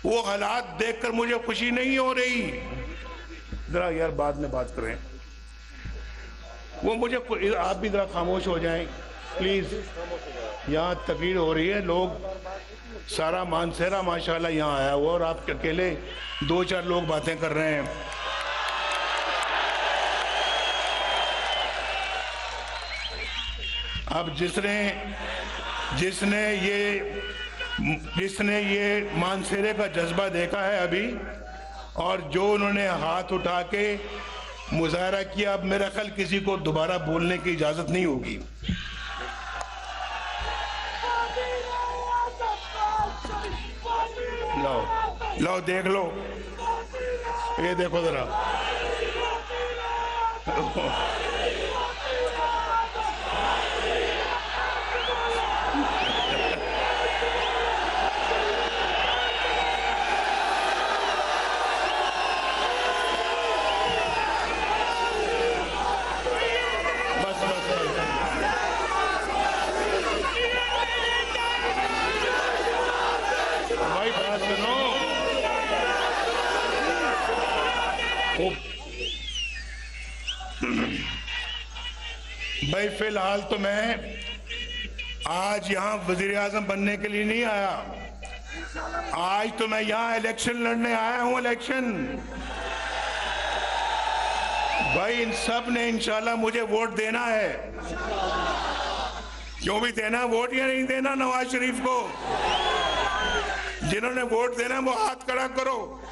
वो हालात देखकर मुझे खुशी नहीं हो रही। जरा यार बाद में बात करें। वो मुझे, आप भी जरा खामोश हो जाएं प्लीज। यहाँ तकरीर हो रही है, लोग सारा मानसेरा माशाल्लाह यहाँ आया हुआ और आप अकेले 2-4 लोग बातें कर रहे हैं। अब जिसने ये मानसेरे का जज्बा देखा है अभी, और जो उन्होंने हाथ उठा के मुजाहरा किया, अब मेरा ख्याल किसी को दोबारा बोलने की इजाजत नहीं होगी। लो देख लो, ये देखो जरा। भाई फिलहाल तो मैं आज यहाँ वजीर आजम बनने के लिए नहीं आया। आज तो मैं यहाँ इलेक्शन लड़ने आया हूँ। इलेक्शन भाई, इन सब ने इंशाल्लाह मुझे वोट देना है। क्यों भी देना वोट या नहीं देना नवाज शरीफ को? जिन्होंने वोट देना वो हाथ खड़ा करो।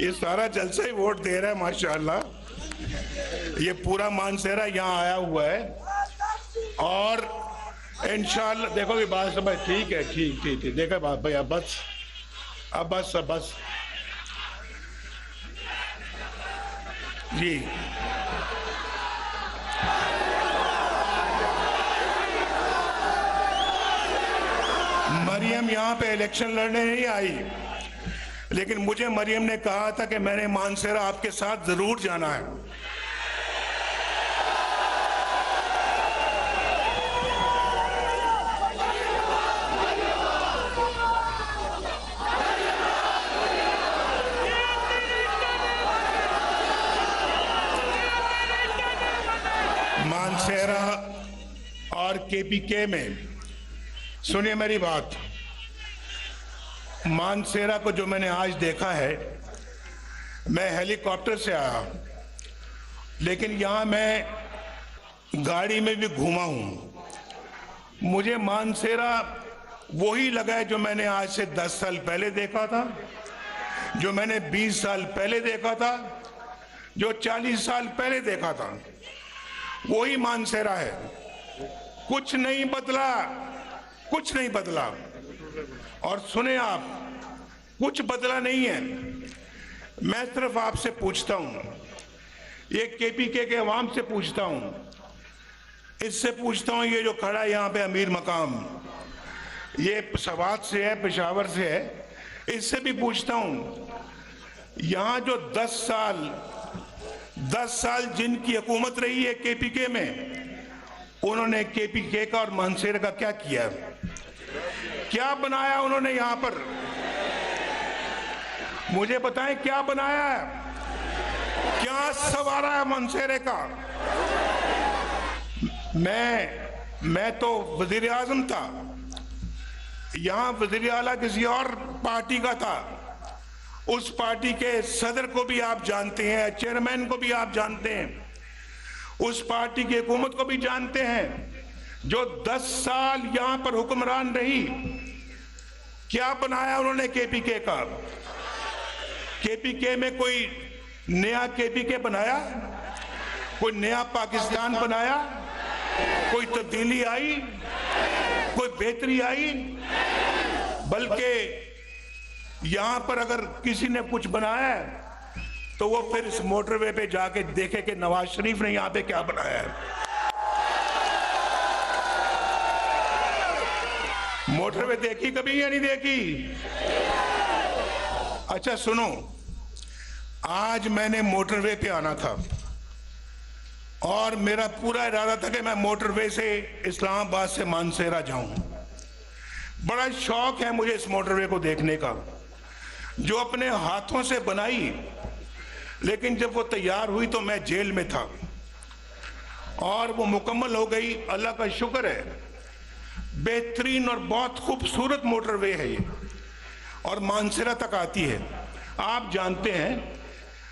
ये सारा जलसा ही वोट दे रहा है माशाल्लाह। ये पूरा मानसेरा यहाँ आया हुआ है और इंशाल्लाह देखो ये बात सब ठीक है। ठीक देखो बात भाई, अब बस जी। मरियम यहाँ पे इलेक्शन लड़ने नहीं आई, लेकिन मुझे मरियम ने कहा था कि मैंने मानसेरा आपके साथ जरूर जाना है। मानसेरा और केपीके में, सुनिए मेरी बात, मानसेरा को जो मैंने आज देखा है, मैं हेलीकॉप्टर से आया, लेकिन यहाँ मैं गाड़ी में भी घूमा हूँ। मुझे मानसेरा वही लगा है जो मैंने आज से 10 साल पहले देखा था, जो मैंने 20 साल पहले देखा था, जो 40 साल पहले देखा था। वही मानसेरा है, कुछ नहीं बदला। और सुने आप, कुछ बदला नहीं है। मैं सिर्फ आपसे पूछता हूं, ये केपीके के अवाम से पूछता हूं, इससे पूछता हूं, ये जो खड़ा है यहाँ पे अमीर मकाम, ये सवात से है, पेशावर से है, इससे भी पूछता हूं, यहाँ जो 10 साल जिनकी हुकूमत रही है केपीके में, उन्होंने केपीके का और मानसेरा का क्या किया? क्या बनाया उन्होंने यहाँ पर? मुझे बताएं क्या बनाया है, क्या संवारा है मानसेरे का? मैं तो वजीर आजम था, यहाँ वजीर आला किसी और पार्टी का था। उस पार्टी के सदर को भी आप जानते हैं, चेयरमैन को भी आप जानते हैं, उस पार्टी की हुकूमत को भी जानते हैं, जो 10 साल यहाँ पर हुक्मरान रही। क्या बनाया उन्होंने केपीके का? केपीके में कोई नया केपीके बनाया? कोई नया पाकिस्तान बनाया? कोई तब्दीली आई? कोई बेहतरी आई? बल्कि यहाँ पर अगर किसी ने कुछ बनाया है तो वो फिर इस मोटरवे पे जाके देखे कि नवाज शरीफ ने यहाँ पे क्या बनाया है। मोटरवे देखी कभी या नहीं देखी? अच्छा सुनो, आज मैंने मोटरवे पे आना था और मेरा पूरा इरादा था कि मैं मोटरवे से इस्लामाबाद से मानसेरा जाऊं। बड़ा शौक है मुझे इस मोटरवे को देखने का, जो अपने हाथों से बनाई, लेकिन जब वो तैयार हुई तो मैं जेल में था और वो मुकम्मल हो गई। अल्लाह का शुक्र है, बेहतरीन और बहुत खूबसूरत मोटरवे है ये, और मानसरा तक आती है। आप जानते हैं,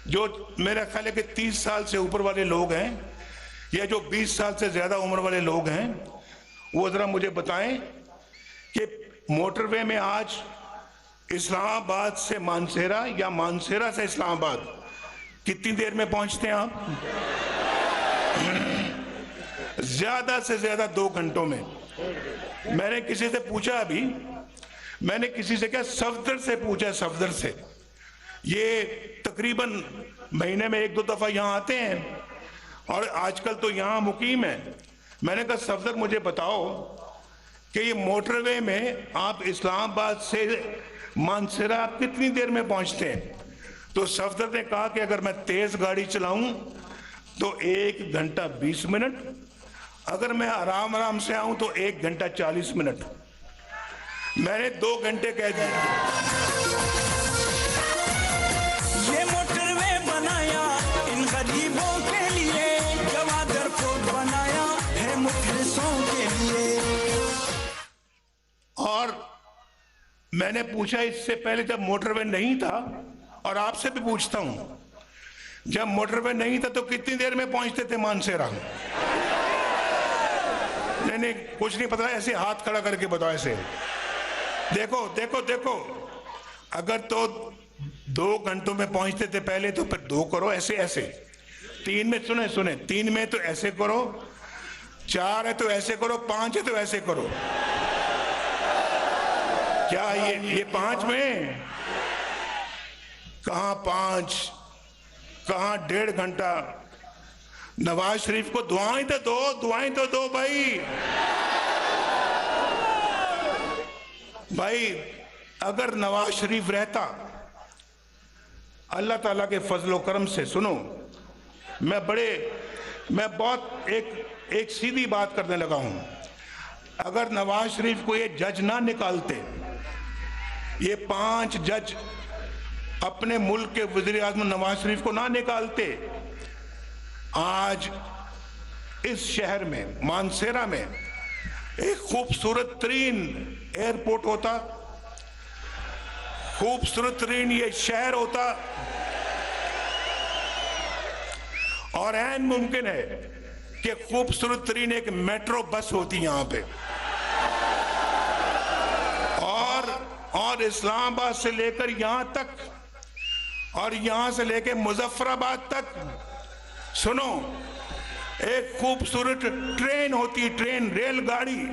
जो मेरा ख्याल है कि 30 साल से ऊपर वाले लोग हैं या जो 20 साल से ज़्यादा उम्र वाले लोग हैं, वो ज़रा मुझे बताएं कि मोटरवे में आज इस्लामाबाद से मानसेरा या मानसेरा से इस्लामाबाद कितनी देर में पहुंचते हैं आप? ज़्यादा से ज़्यादा 2 घंटों में। मैंने किसी से पूछा, अभी मैंने किसी से क्या, सफदर से पूछा, सफदर से, ये तकरीबन महीने में 1-2 दफ़ा यहाँ आते हैं और आजकल तो यहाँ मुकीम है। मैंने कहा सफदर मुझे बताओ कि ये मोटरवे में आप इस्लामाबाद से मानसरा कितनी देर में पहुँचते हैं? तो सफदर ने कहा कि अगर मैं तेज़ गाड़ी चलाऊं तो 1 घंटा 20 मिनट, अगर मैं आराम आराम से आऊं तो 1 घंटा 40 मिनट। मैंने 2 घंटे कह दिए। ये मोटरवे बनाया इन गरीबों के लिए, गवादर को बनाया है मुखलिसों के लिए। और मैंने पूछा इससे पहले जब मोटरवे नहीं था, और आपसे भी पूछता हूं, जब मोटरवे नहीं था तो कितनी देर में पहुंचते थे मानसेरा? नहीं, कुछ नहीं पता, ऐसे हाथ खड़ा करके बताओ, ऐसे देखो देखो देखो। अगर तो 2 घंटों में पहुंचते थे पहले, तो फिर 2 करो, ऐसे ऐसे। 3 में सुने सुने, 3 में तो ऐसे करो, 4 है तो ऐसे करो, 5 है तो ऐसे करो। क्या ये 5 में? कहाँ 5, कहाँ 1.5 घंटा? नवाज शरीफ को दुआएं तो दो, दुआएं तो दो भाई। अगर नवाज शरीफ रहता, अल्लाह ताला के फजलो करम से, सुनो, मैं बहुत एक सीधी बात करने लगा हूं। अगर नवाज शरीफ को ये जज ना निकालते, ये 5 जज अपने मुल्क के वज़ीर आज़म नवाज शरीफ को ना निकालते, आज इस शहर में मानसेरा में एक खूबसूरत तरीन एयरपोर्ट होता, खूबसूरत तरीन ये शहर होता, और ऐन मुमकिन है कि खूबसूरत तरीन एक मेट्रो बस होती यहां पे, और इस्लामाबाद से लेकर यहां तक, और यहां से लेकर मुजफ्फराबाद तक, सुनो, एक खूबसूरत ट्रेन होती, ट्रेन, रेलगाड़ी,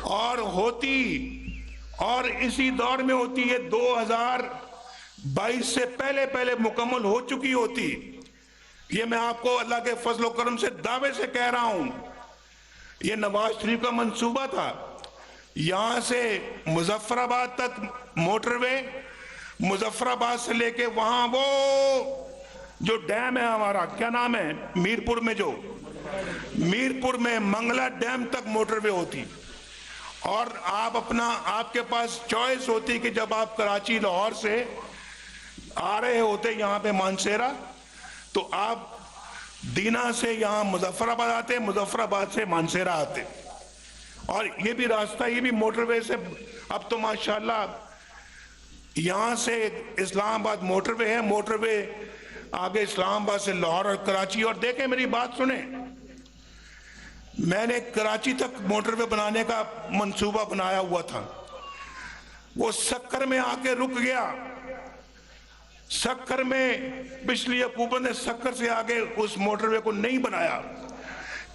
और होती, और इसी दौर में होती है 2022 से पहले मुकम्मल हो चुकी होती। ये मैं आपको अल्लाह के फजलो करम से दावे से कह रहा हूं। ये नवाज शरीफ का मंसूबा था, यहां से मुजफ्फराबाद तक मोटरवे, मुजफ्फराबाद से लेके वहां वो जो डैम है हमारा, क्या नाम है, मीरपुर में, जो मीरपुर में मंगला डैम तक मोटरवे होती। और आप आपके पास चॉइस होती कि जब आप कराची लाहौर से आ रहे होते यहाँ पे मानसेरा, तो आप दीना से यहाँ मुजफ्फराबाद आते, मुजफ्फराबाद से मानसेरा आते। और ये भी रास्ता, ये भी मोटरवे से, अब तो माशाल्लाह यहाँ से इस्लामाबाद मोटरवे है, मोटरवे आगे इस्लामाबाद से लाहौर और कराची। और देखें, मेरी बात सुने, मैंने कराची तक मोटरवे बनाने का मंसूबा बनाया हुआ था, वो सक्कर में आके रुक गया। सक्कर में पिछली हुकूमत ने सक्कर से आगे उस मोटरवे को नहीं बनाया।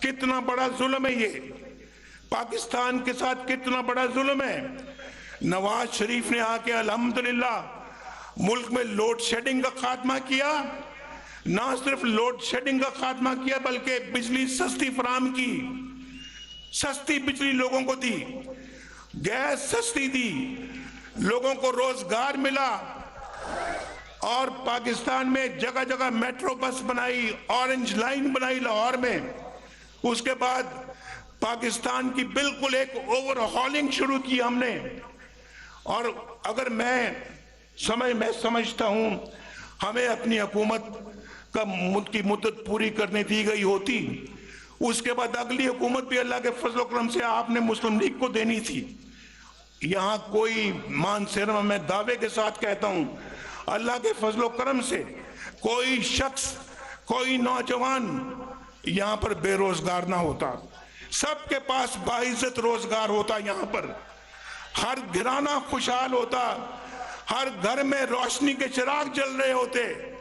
कितना बड़ा जुल्म है ये, पाकिस्तान के साथ कितना बड़ा जुल्म है। नवाज शरीफ ने आके अल्हम्दुलिल्लाह मुल्क में लोड शेडिंग का खात्मा किया, ना सिर्फ लोड शेडिंग का खात्मा किया बल्कि बिजली सस्ती फराम की, सस्ती बिजली लोगों को दी, गैस सस्ती दी, लोगों को रोजगार मिला। और पाकिस्तान में जगह जगह मेट्रो बस बनाई, ऑरेंज लाइन बनाई लाहौर में। उसके बाद पाकिस्तान की बिल्कुल एक ओवरहॉलिंग शुरू की हमने। और अगर मैं समझता हूं हमें अपनी हुकूमत की मुद्दत पूरी करने दी गई होती, उसके बाद अगली हुकूमत भी अल्लाह के फजल करम से आपने मुस्लिम लीग को देनी थी। यहां कोई मान सिरमा मैं दावे के साथ कहता हूं, अल्लाह के फजल करम से कोई शख्स, कोई नौजवान यहां पर बेरोजगार ना होता, सबके पास बाइज्जत रोजगार होता, यहां पर हर घराना खुशहाल होता, हर घर में रोशनी के चिराग जल रहे होते।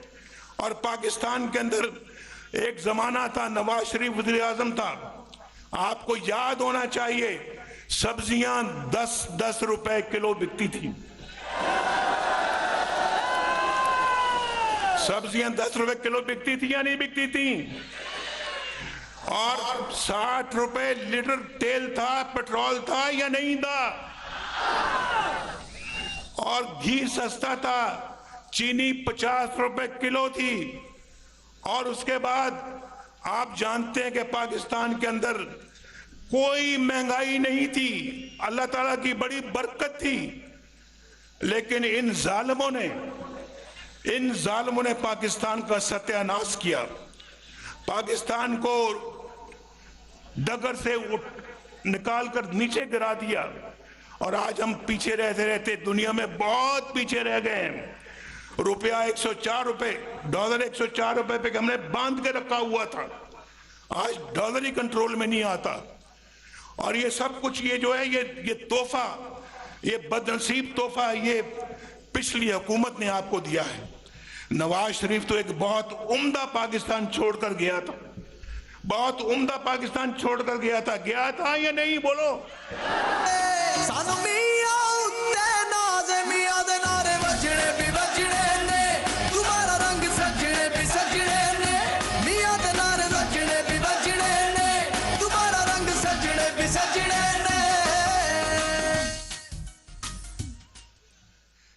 और पाकिस्तान के अंदर एक जमाना था, नवाज शरीफ वज़ीर आज़म था, आपको याद होना चाहिए, सब्जियां 10-10 रुपए किलो बिकती थी। सब्जियां 10 रुपए किलो बिकती थी या नहीं बिकती थी? और 60 रुपए लीटर तेल था, पेट्रोल था या नहीं था? और घी सस्ता था, चीनी 50 रुपए किलो थी। और उसके बाद आप जानते हैं कि पाकिस्तान के अंदर कोई महंगाई नहीं थी, अल्लाह ताला की बड़ी बरकत थी। लेकिन इन जालिमों ने पाकिस्तान का सत्यानाश किया, पाकिस्तान को डगर से निकाल कर नीचे गिरा दिया। और आज हम पीछे रहते रहते दुनिया में बहुत पीछे रह गए हैं। रुपया 104 रुपए, डॉलर 104 रुपए पे हमने बांध के रखा हुआ था, आज डॉलर ही कंट्रोल में नहीं आता। और ये सब कुछ ये जो है ये तोहफा, ये बदनसीब तोहफा ये पिछली हुकूमत ने आपको दिया है। नवाज शरीफ तो एक बहुत उम्दा पाकिस्तान छोड़कर गया था, बहुत उम्दा पाकिस्तान छोड़कर गया था या नहीं? बोलो।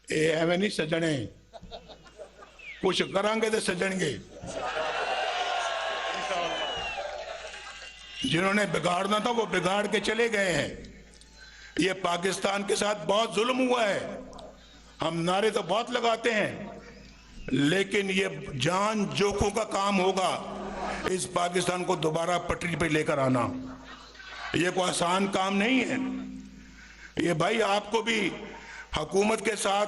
एवं नहीं सजने, कुछ करांगे तो सजणगे। जिन्होंने बिगाड़ना था वो बिगाड़ के चले गए हैं। ये पाकिस्तान के साथ बहुत जुल्म हुआ है। हम नारे तो बहुत लगाते हैं, लेकिन ये जान जोखों का काम होगा इस पाकिस्तान को दोबारा पटरी पे लेकर आना। ये कोई आसान काम नहीं है। ये भाई आपको भी हुकूमत के साथ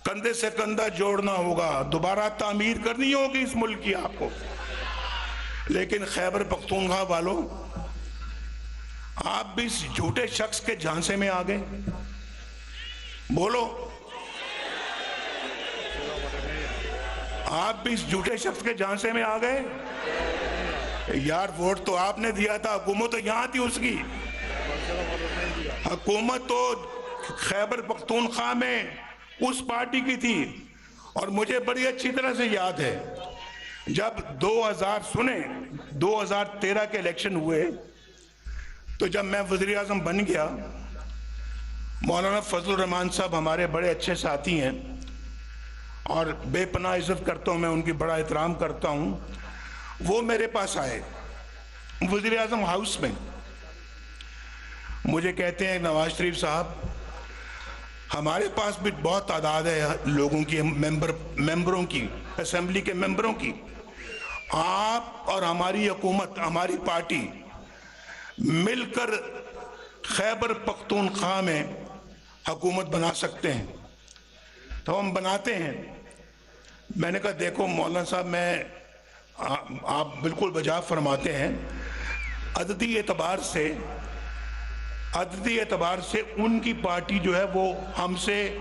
कंधे से कंधा जोड़ना होगा, दोबारा तामीर करनी होगी इस मुल्क की आपको। लेकिन खैबर पख्तूनख्वा वालों, आप भी इस झूठे शख्स के झांसे में आ गए। बोलो, आप भी इस झूठे शख्स के झांसे में आ गए? यार वोट तो आपने दिया था, हुकूमत तो यहां थी उसकी। हुकूमत तो खैबर पख्तूनख्वा में उस पार्टी की थी। और मुझे बड़ी अच्छी तरह से याद है, जब 2013 के इलेक्शन हुए, तो जब मैं वज़ीर आज़म बन गया, मौलाना फजलुर रहमान साहब हमारे बड़े अच्छे साथी हैं और बेपनाह इज्जत करता हूँ मैं उनकी, बड़ा एहतराम करता हूँ। वो मेरे पास आए वज़ीर आज़म हाउस में, मुझे कहते हैं नवाज शरीफ साहब, हमारे पास भी बहुत तादाद है लोगों की, मेंबरों की, असेंबली के मेंबरों की, आप और हमारी हुकूमत, हमारी पार्टी मिलकर खैबर पख्तूनख्वा में हुकूमत बना सकते हैं। तो हम बनाते हैं। मैंने कहा देखो मौलाना साहब, आप बिल्कुल बजा फरमाते हैं, अददी एतबार से उनकी पार्टी जो है वो हमसे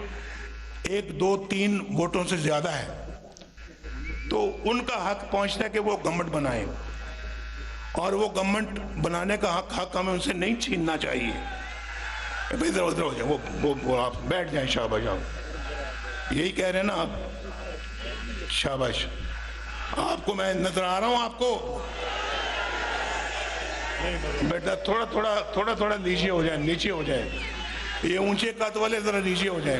1, 2, 3 वोटों से ज्यादा है, तो उनका हक पहुंचता है कि वो गवर्नमेंट बनाए, और वो गवर्नमेंट बनाने का हक हमें उनसे नहीं छीनना चाहिए। इधर उधर हो जाए, वो आप बैठ जाएं, शाबाश। आप यही कह रहे हैं ना आप? शाबाश। आपको मैं नजर आ रहा हूं आपको? बेटा थोड़ा नीचे हो जाए, ये ऊंचे कद वाले जरा नीचे हो जाए।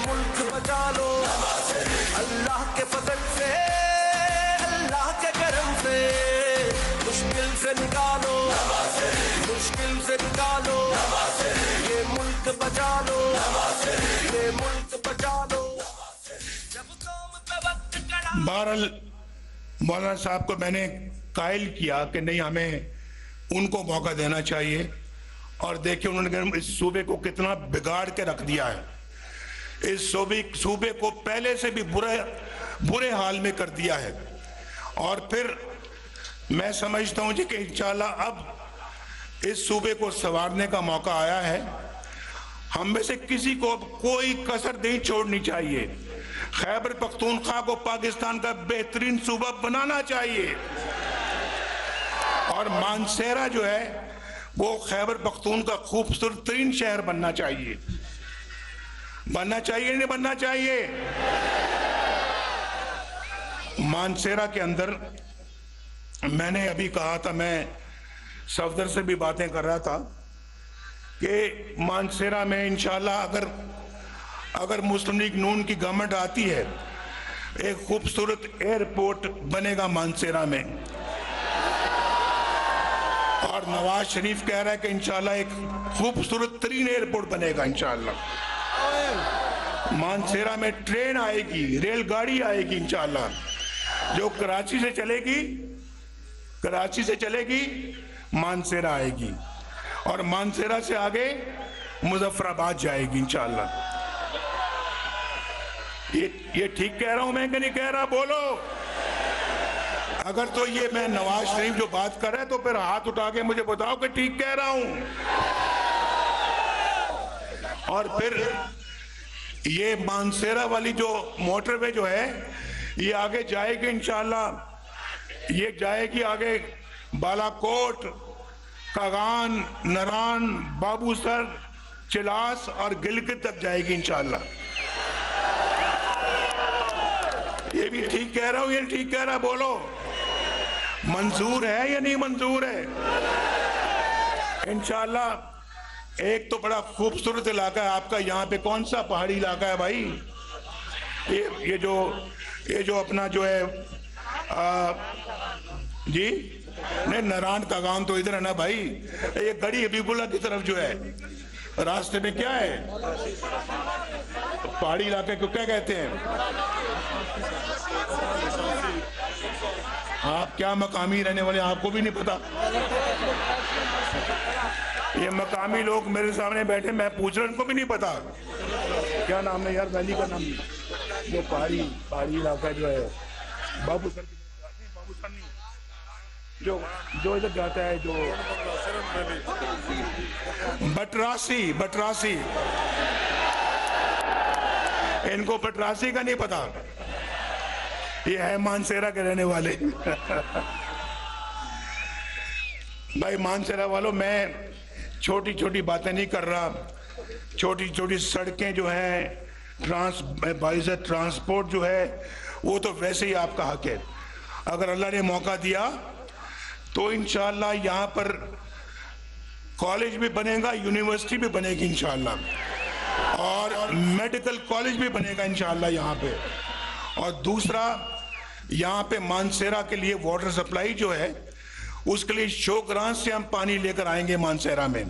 मुल्क बचा लो अल्लाह के फजल से, अल्लाह के करम से, मुश्किल से निकालो, मुश्किल से निकालो, ये मुल्क बचा लो, ये मुल्क बचा लो। जब कौम पे वक्त कड़ा बहरहाल मौलाना साहब को मैंने कायल किया कि नहीं, हमें उनको मौका देना चाहिए, और देखिए उन्होंने इस सूबे को कितना बिगाड़ के रख दिया है। इस सूबे को पहले से भी बुरे हाल में कर दिया है। और फिर मैं समझता हूं जी कि इंशाल्लाह अब इस सूबे को संवारने का मौका आया है। हम में से किसी को कोई कसर नहीं छोड़नी चाहिए। खैबर पख्तूनख्वा को पाकिस्तान का बेहतरीन सूबा बनाना चाहिए, और मानसेरा जो है वो खैबर पख्तून का खूबसूरत तरीन शहर बनना चाहिए। बनना चाहिए नहीं बनना चाहिए? मानसेरा के अंदर मैंने अभी कहा था, मैं सफदर से भी बातें कर रहा था कि मानसेरा में इंशाल्लाह अगर मुस्लिम लीग नून की गवर्नमेंट आती है, एक खूबसूरत एयरपोर्ट बनेगा मानसेरा में। और नवाज शरीफ कह रहा है कि इंशाल्लाह एक खूबसूरत तरीन एयरपोर्ट बनेगा इंशाल्लाह। मानसेरा में ट्रेन आएगी, रेलगाड़ी आएगी इंशाल्लाह, जो कराची से चलेगी मानसेरा आएगी, और मानसेरा से आगे मुजफ्फराबाद जाएगी इंशाल्लाह। ये ठीक कह रहा हूं मैं कि नहीं कह रहा? बोलो। अगर तो ये मैं नवाज शरीफ जो बात कर रहा है तो फिर हाथ उठा के मुझे बताओ कि ठीक कह रहा हूं। और फिर ये मानसेरा वाली जो मोटरवे जो है ये आगे जाएगी इंशाल्लाह। ये जाएगी आगे बालाकोट, कागान, नरान, बाबूसर, चिलास और गिलगित तक जाएगी इंशाल्लाह। ये भी ठीक कह रहा हूं, ये ठीक कह रहा? बोलो, मंजूर है या नहीं मंजूर है? इंशाल्लाह। एक तो बड़ा खूबसूरत इलाका है आपका, यहाँ पे कौन सा पहाड़ी इलाका है भाई? ये जो अपना जो है जी नहीं, नरान कागान तो इधर है ना भाई। ये गड़ी हबीबुल्ला की तरफ जो है रास्ते में क्या है, पहाड़ी इलाके को क्या कहते हैं? आप क्या मकामी रहने वाले, आपको भी नहीं पता? ये मकामी लोग मेरे सामने बैठे, मैं पूछ रहा हूं, इनको भी नहीं पता क्या नाम है यार वैली का नाम? जो पहाड़ी इलाका जो है बाबूसर नहीं, जो इधर जाता है, जो बटरासी। इनको बटरासी का नहीं पता। ये है मानसेरा के रहने वाले। भाई मानसेरा वालों, मैं छोटी छोटी बातें नहीं कर रहा। छोटी छोटी सड़कें जो हैं, बाइज़त ट्रांसपोर्ट जो है, वो तो वैसे ही आपका हक है। अगर अल्लाह ने मौका दिया तो इंशाल्लाह यहाँ पर कॉलेज भी बनेगा, यूनिवर्सिटी भी बनेगी इंशाल्लाह, और मेडिकल कॉलेज भी बनेगा इंशाल्लाह यहाँ पे। और दूसरा, यहाँ पे मानसेरा के लिए वाटर सप्लाई जो है, उसके लिए शोकरान से हम पानी लेकर आएंगे मानसेरा में।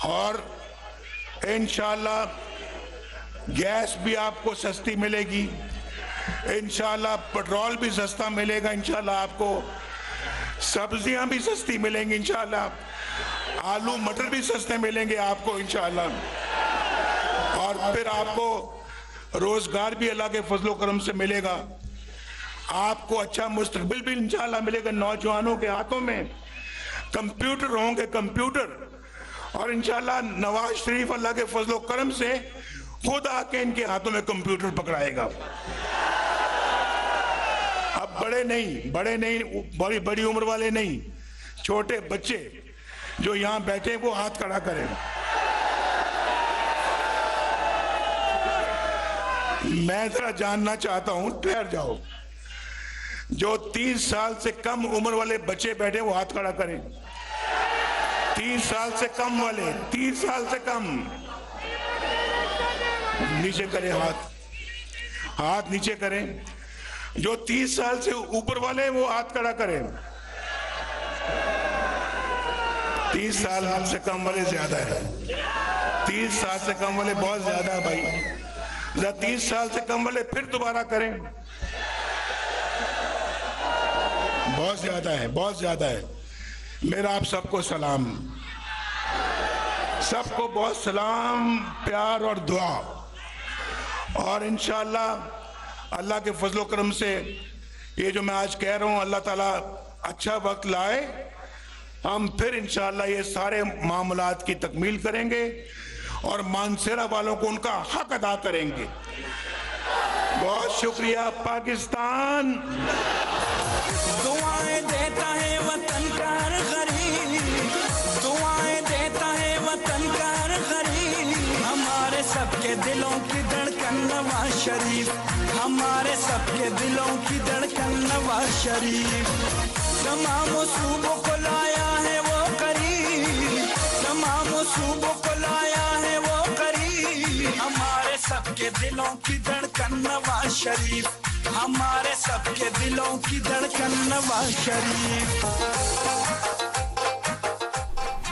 और इंशाल्लाह गैस भी आपको सस्ती मिलेगी, इंशाल्लाह पेट्रोल भी सस्ता मिलेगा, इंशाल्लाह आपको सब्जियां भी सस्ती मिलेंगी, इंशाल्लाह आलू मटर भी सस्ते मिलेंगे आपको इंशाल्लाह। और फिर आपको रोजगार भी अल्लाह के फजलो करम से मिलेगा, आपको अच्छा मुस्तकबिल भी इंशाल्लाह मिलेगा। नौजवानों के हाथों में कंप्यूटर होंगे, कंप्यूटर, और इंशाल्लाह नवाज शरीफ अल्लाह के फजलो करम से खुद आके इनके हाथों में कंप्यूटर पकड़ाएगा। अब बड़े नहीं, बड़ी उम्र वाले नहीं, छोटे बच्चे जो यहाँ बैठे वो हाथ खड़ा करें। मैं जरा जानना चाहता हूं, ठहर जाओ, जो 30 साल से कम उम्र वाले बच्चे बैठे वो हाथ खड़ा करें। 30 साल से कम वाले, 30 साल से कम, नीचे करें हाथ, हाथ नीचे करें। जो 30 साल से ऊपर वाले हैं वो हाथ खड़ा करें। 30 साल से कम वाले ज्यादा है, 30 साल से कम वाले बहुत ज्यादा है भाई। 30 साल से कम वाले फिर दोबारा करें। बहुत ज्यादा है, बहुत ज्यादा है। मेरा आप सबको सलाम, सबको बहुत सलाम, प्यार और दुआ। और इंशाअल्लाह अल्लाह के फजलो करम से ये जो मैं आज कह रहा हूँ, अल्लाह ताला अच्छा वक्त लाए, हम फिर इंशाअल्लाह ये सारे मामलात की तकमील करेंगे और मानसेरा वालों को उनका हक अदा करेंगे। बहुत शुक्रिया पाकिस्तान। दुआएं देता है वतन का हर गरीब, दुआएं देता है वतन का हर गरीब। हमारे सबके दिलों की धड़कन नवाज शरीफ, हमारे सबके दिलों की धड़कन नवाज शरीफ। तमाम सूबों को लाया है वो करीब, तमाम सूबों को लाया है वो करीब। हमारे सबके दिलों की धड़कन नवाज शरीफ, हमारे सबके दिलों की धड़कन नवाज शरीफ।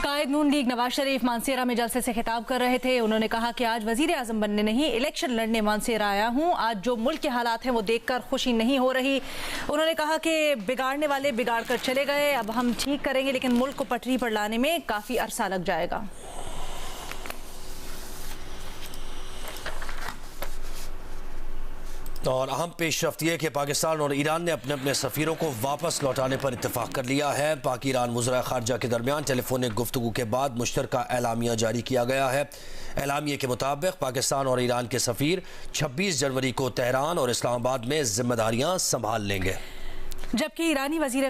कायद नून लीग नवाज शरीफ मानसेरा में जलसे से खिताब कर रहे थे। उन्होंने कहा कि आज वजीर आजम बनने नहीं, इलेक्शन लड़ने मानसेरा आया हूं। आज जो मुल्क के हालात हैं वो देखकर खुशी नहीं हो रही। उन्होंने कहा कि बिगाड़ने वाले बिगाड़ कर चले गए, अब हम ठीक करेंगे, लेकिन मुल्क को पटरी पर लाने में काफी अरसा लग जाएगा। और अहम पेशरफ्त यह कि पाकिस्तान और ईरान ने अपने अपने सफ़ीरों को वापस लौटाने पर इत्तेफाक कर लिया है। पाक ईरान वज़रा ख़ारजा के दरमियान टेलीफोनिक गुफ्तगू के बाद मुश्तरका एलामिया जारी किया गया है। एलामिया के मुताबिक पाकिस्तान और ईरान के सफ़ीर 26 जनवरी को तेहरान और इस्लामाबाद में जिम्मेदारियाँ संभाल लेंगे, जबकि ईरानी वज़ीर